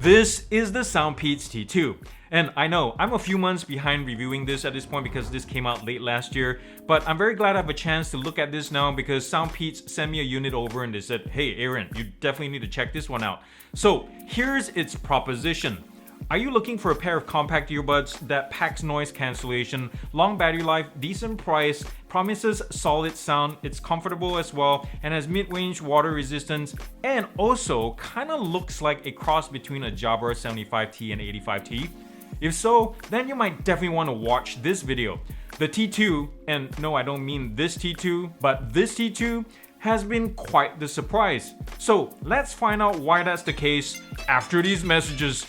This is the SOUNDPEATS T2. And I know, I'm a few months behind reviewing this at this point because this came out late last year, but I'm very glad I have a chance to look at this now because SOUNDPEATS sent me a unit over and they said, hey Aaron, you definitely need to check this one out. So here's its proposition. Are you looking for a pair of compact earbuds that packs noise cancellation, long battery life, decent price, promises solid sound, it's comfortable as well, and has mid-range water resistance, and also kind of looks like a cross between a Jabra 75T and 85T? If so, then you might definitely want to watch this video. The T2, and no, I don't mean this T2, but this T2 has been quite the surprise. So let's find out why that's the case after these messages.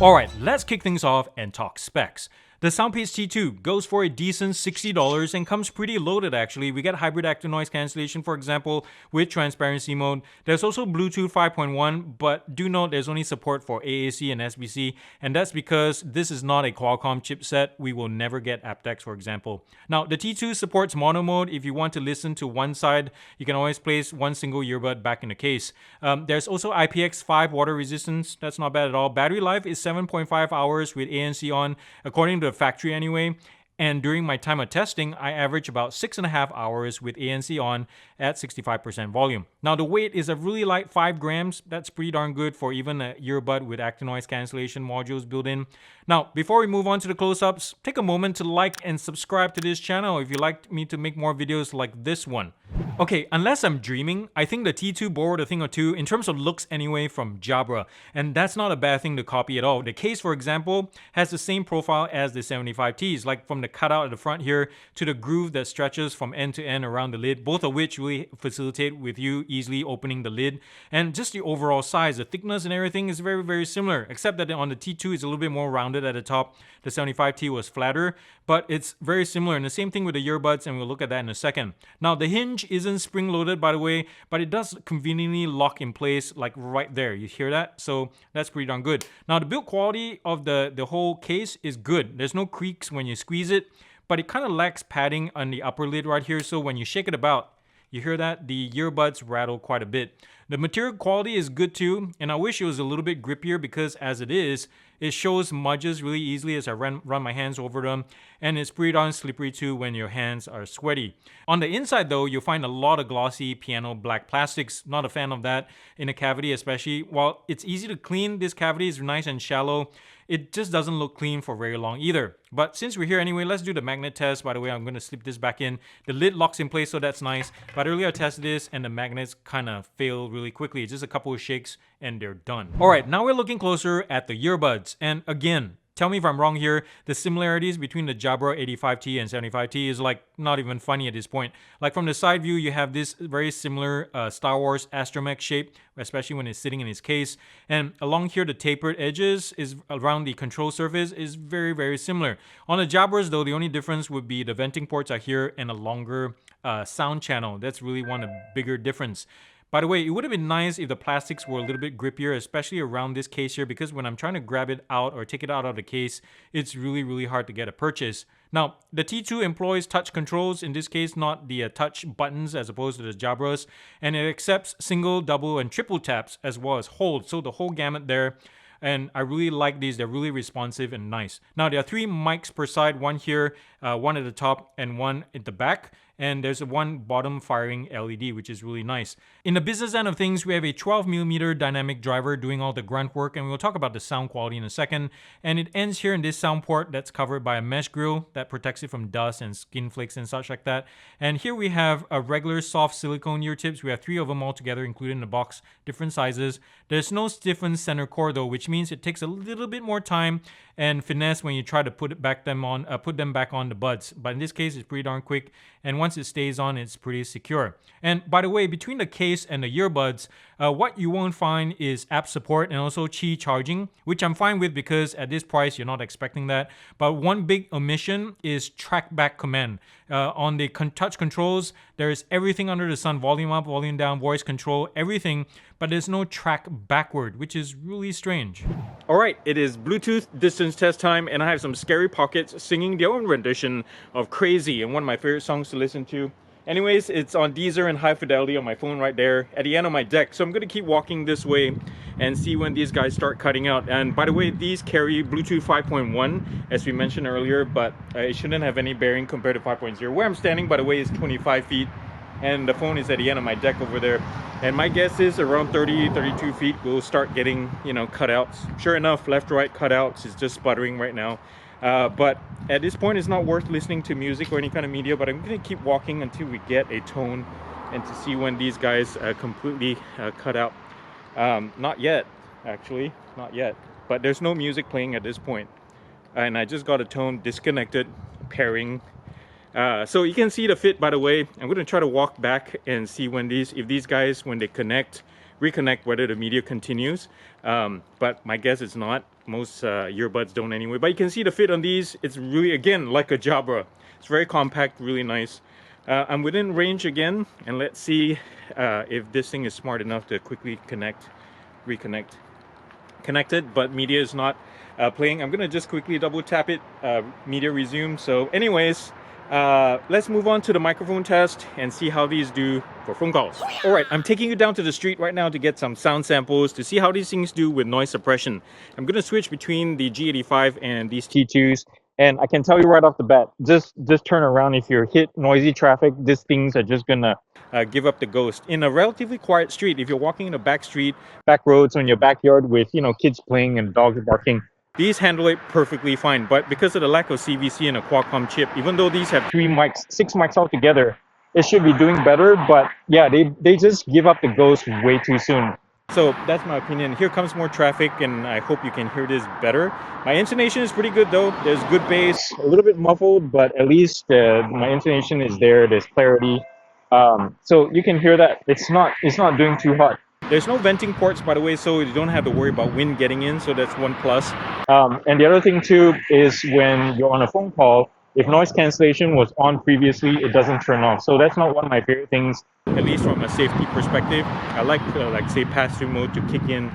Alright, let's kick things off and talk specs. The SOUNDPEATS T2 goes for a decent $60 and comes pretty loaded actually. We get hybrid active noise cancellation, for example, with transparency mode. There's also Bluetooth 5.1, but do note there's only support for AAC and SBC, and that's because this is not a Qualcomm chipset. We will never get aptX, for example. Now, the T2 supports mono mode. If you want to listen to one side, you can always place one single earbud back in the case. There's also IPX5 water resistance. That's not bad at all. Battery life is 7.5 hours with ANC on, according to the factory anyway. And during my time of testing, I average about 6.5 hours with ANC on at 65% volume. Now the weight is a really light 5 grams. That's pretty darn good for even an earbud with active noise cancellation modules built in. Now, before we move on to the close-ups, take a moment to like and subscribe to this channel if you'd like me to make more videos like this one. Okay, unless I'm dreaming, I think the T2 borrowed a thing or two, in terms of looks anyway, from Jabra. And that's not a bad thing to copy at all. The case, for example, has the same profile as the 75Ts, like from the cutout at the front here to the groove that stretches from end to end around the lid, both of which really facilitate with you easily opening the lid. And just the overall size, the thickness and everything is very, very similar, except that on the T2 it's a little bit more rounded at the top. The 75T was flatter, but it's very similar. And the same thing with the earbuds, and we'll look at that in a second. Now, the hinge isn't spring-loaded, by the way, but it does conveniently lock in place, like right there. You hear that? So that's pretty darn good. Now, the build quality of the whole case is good. There's no creaks when you squeeze it, but it kind of lacks padding on the upper lid right here. So when you shake it about, you hear that? The earbuds rattle quite a bit. The material quality is good too, and I wish it was a little bit grippier because as it is, it shows smudges really easily as I run my hands over them, and it's pretty darn slippery too when your hands are sweaty. On the inside though, you'll find a lot of glossy piano black plastics. Not a fan of that in a cavity especially. While it's easy to clean, this cavity is nice and shallow. It just doesn't look clean for very long either. But since we're here anyway, let's do the magnet test. By the way, I'm going to slip this back in. The lid locks in place, so that's nice. But earlier I tested this and the magnets kind of failed really quickly. It's just a couple of shakes and they're done. Alright, now we're looking closer at the earbuds. And again, tell me if I'm wrong here, the similarities between the Jabra 85T and 75T is like not even funny at this point. Like from the side view, you have this very similar Star Wars astromech shape, especially when it's sitting in its case. And along here, the tapered edges is around the control surface is very, very similar. On the Jabras though, the only difference would be the venting ports are here and a longer sound channel. That's really one of the bigger difference. By the way, it would have been nice if the plastics were a little bit grippier, especially around this case here, because when I'm trying to grab it out or take it out of the case, it's really, really hard to get a purchase. Now, the T2 employs touch controls, in this case, not the touch buttons as opposed to the Jabras, and it accepts single, double, and triple taps as well as hold, so the whole gamut there. And I really like these. They're really responsive and nice. Now, there are 3 mics per side, one here, one at the top, and one at the back. And there's one bottom firing LED, which is really nice. In the business end of things, we have a 12mm dynamic driver doing all the grunt work, and we'll talk about the sound quality in a second. And it ends here in this sound port that's covered by a mesh grill that protects it from dust and skin flakes and such like that. And here we have a regular soft silicone ear tips. We have 3 of them all together, included in the box, different sizes. There's no stiffened center core though, which means it takes a little bit more time and finesse when you try to put them back on the buds. But in this case, it's pretty darn quick. And once it stays on, it's pretty secure. And by the way, between the case and the earbuds, what you won't find is app support and also Qi charging, which I'm fine with because at this price, you're not expecting that. But one big omission is track back command. On the touch controls, there is everything under the sun, volume up, volume down, voice control, everything. but there's no track backward, which is really strange. Alright, it is Bluetooth distance test time, and I have some Scary Pockets singing their own rendition of Crazy, and one of my favorite songs to listen to. Anyways, it's on Deezer and high fidelity on my phone right there at the end of my deck. So I'm gonna keep walking this way and see when these guys start cutting out. And by the way, these carry Bluetooth 5.1 as we mentioned earlier, but it shouldn't have any bearing compared to 5.0. Where I'm standing, by the way, is 25 feet and the phone is at the end of my deck over there. And my guess is around 32 feet we'll start getting, cutouts. Sure enough, left right cutouts is just sputtering right now. But at this point it's not worth listening to music or any kind of media, but I'm gonna keep walking until we get a tone and to see when these guys completely cut out. Not yet, actually, not yet, but there's no music playing at this point, and I just got a tone disconnected pairing. So you can see the fit, by the way. I'm gonna try to walk back and see when if these guys, when they reconnect, whether the media continues, but my guess is not. Most earbuds don't anyway, but you can see the fit on these. It's really, again, like a Jabra. It's very compact, really nice. I'm within range again, and let's see if this thing is smart enough to quickly reconnect. Connected, but media is not playing. I'm gonna just quickly double tap it, media resume. So anyways, let's move on to the microphone test and see how these do for phone calls. Alright, I'm taking you down to the street right now to get some sound samples to see how these things do with noise suppression. I'm gonna switch between the G85 and these T2s, and I can tell you right off the bat, just turn around if you're hit noisy traffic. These things are just gonna give up the ghost. In a relatively quiet street, if you're walking in a back street, back roads, or in your backyard with kids playing and dogs barking, these handle it perfectly fine. But because of the lack of CVC and a Qualcomm chip, even though these have 6 mics altogether, it should be doing better. But yeah, they just give up the ghost way too soon. So that's my opinion. Here comes more traffic, and I hope you can hear this better. My intonation is pretty good though. There's good bass, a little bit muffled, but at least my intonation is there. There's clarity. So you can hear that it's not doing too hot. There's no venting ports, by the way, so you don't have to worry about wind getting in, so that's one plus. And the other thing too is when you're on a phone call, if noise cancellation was on previously, it doesn't turn off. So that's not one of my favorite things, at least from a safety perspective. I like say pass-through mode to kick in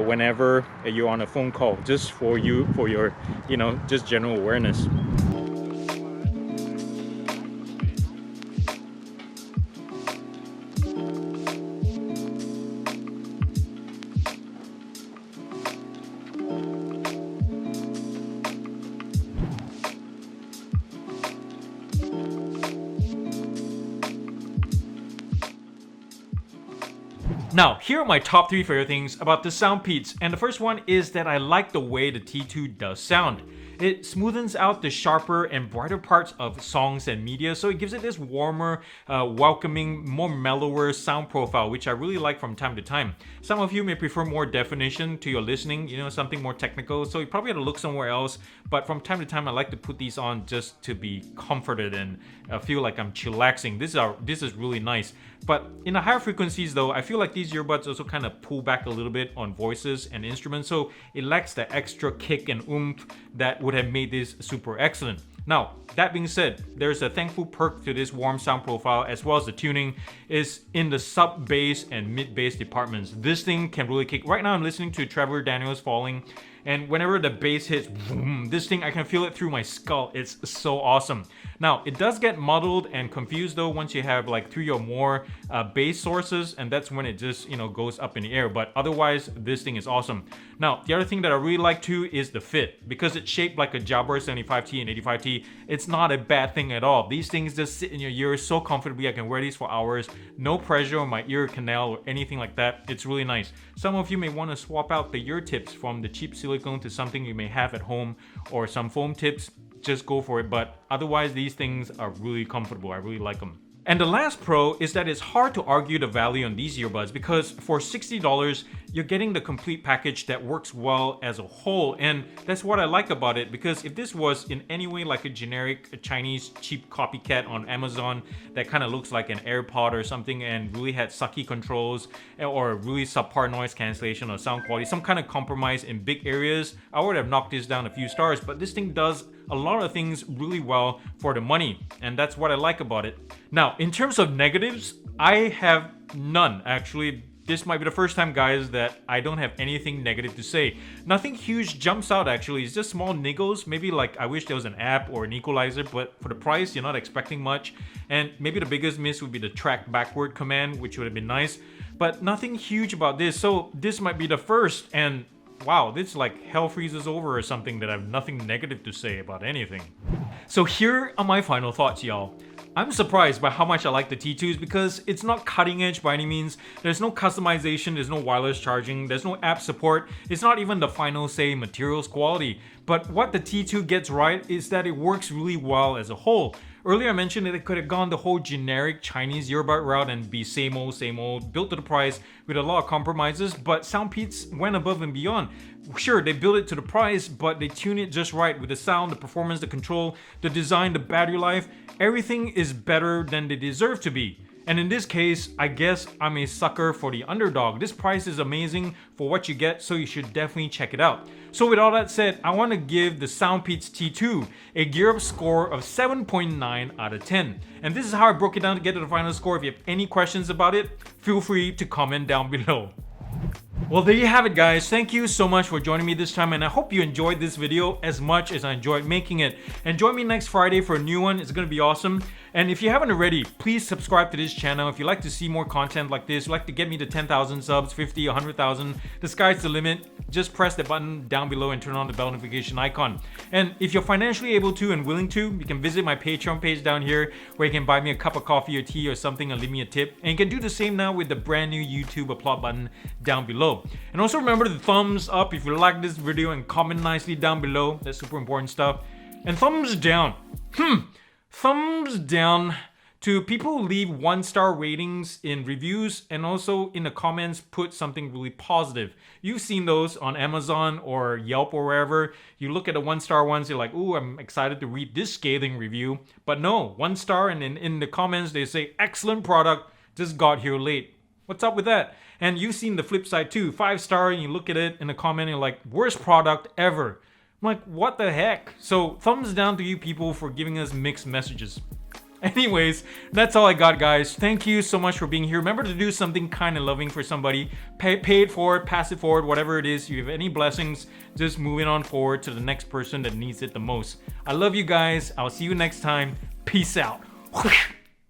whenever you're on a phone call, just for your just general awareness. Now, here are my top 3 favorite things about the SOUNDPEATS, and the first one is that I like the way the T2 does sound. It smoothens out the sharper and brighter parts of songs and media, so it gives it this warmer, welcoming, more mellower sound profile, which I really like from time to time. Some of you may prefer more definition to your listening, something more technical, so you probably have to look somewhere else, but from time to time I like to put these on just to be comforted and feel like I'm chillaxing. This is really nice. But in the higher frequencies though, I feel like these earbuds also kind of pull back a little bit on voices and instruments, so it lacks the extra kick and oomph that would have made this super excellent. Now, that being said, there's a thankful perk to this warm sound profile, as well as the tuning is in the sub bass and mid bass departments. This thing can really kick. Right now I'm listening to Trevor Daniels Falling, and whenever the bass hits, boom, this thing, I can feel it through my skull. It's so awesome. Now, it does get muddled and confused though once you have like 3 or more bass sources, and that's when it just goes up in the air. But otherwise, this thing is awesome. Now, the other thing that I really like too is the fit. Because it's shaped like a Jabra 75T and 85T, it's not a bad thing at all. These things just sit in your ears so comfortably. I can wear these for hours. No pressure on my ear canal or anything like that. It's really nice. Some of you may want to swap out the ear tips from the cheap silicone to something you may have at home, or some foam tips. Just go for it. But otherwise, these things are really comfortable. I really like them. And the last pro is that it's hard to argue the value on these earbuds, because for $60, you're getting the complete package that works well as a whole. And that's what I like about it, because if this was in any way like a generic Chinese cheap copycat on Amazon that kind of looks like an AirPod or something and really had sucky controls or really subpar noise cancellation or sound quality, some kind of compromise in big areas, I would have knocked this down a few stars. But this thing does a lot of things really well for the money, and that's what I like about it. Now, in terms of negatives, I have none actually. this might be the first time, guys, that I don't have anything negative to say. Nothing huge jumps out actually, it's just small niggles. Maybe like I wish there was an app or an equalizer, but for the price, you're not expecting much. And maybe the biggest miss would be the track backward command, which would have been nice. But nothing huge about this, so this might be the first, and wow, this like hell freezes over or something that I have nothing negative to say about anything. So here are my final thoughts, y'all. I'm surprised by how much I like the T2s because it's not cutting edge by any means. There's no customization, there's no wireless charging, there's no app support, it's not even the final say materials quality. But what the T2 gets right is that it works really well as a whole. Earlier I mentioned that it could have gone the whole generic Chinese earbud route and be same old, built to the price with a lot of compromises, but SOUNDPEATS went above and beyond. Sure, they built it to the price, but they tune it just right with the sound, the performance, the control, the design, the battery life. Everything is better than they deserve to be. And in this case, I guess I'm a sucker for the underdog. This price is amazing for what you get, so you should definitely check it out. So with all that said, I want to give the SOUNDPEATS T2 a gear up score of 7.9 out of 10. And this is how I broke it down to get to the final score. If you have any questions about it, feel free to comment down below. Well, there you have it, guys. Thank you so much for joining me this time, and I hope you enjoyed this video as much as I enjoyed making it. And join me next Friday for a new one. It's gonna be awesome. And if you haven't already, please subscribe to this channel. If you'd like to see more content like this, you'd like to get me to 10,000 subs, 50, 100,000, the sky's the limit. Just press the button down below and turn on the bell notification icon. And if you're financially able to and willing to, you can visit my Patreon page down here where you can buy me a cup of coffee or tea or something and leave me a tip. And you can do the same now with the brand new YouTube applaud button down below. And also remember the thumbs up if you like this video and comment nicely down below. That's super important stuff. And thumbs down. Thumbs down to people who leave 1-star ratings in reviews and also in the comments put something really positive. You've seen those on Amazon or Yelp or wherever. You look at the 1-star ones, you're like, ooh, I'm excited to read this scathing review. But no, 1 star, and in the comments they say, excellent product, just got here late. What's up with that? And you've seen the flip side too. 5-star, and you look at it in the comment and you're like, worst product ever. I'm like, what the heck? So thumbs down to you people for giving us mixed messages. Anyways, that's all I got, guys. Thank you so much for being here. Remember to do something kind and loving for somebody. Pay it forward, pass it forward, whatever it is. If you have any blessings, just moving on forward to the next person that needs it the most. I love you guys. I'll see you next time. Peace out.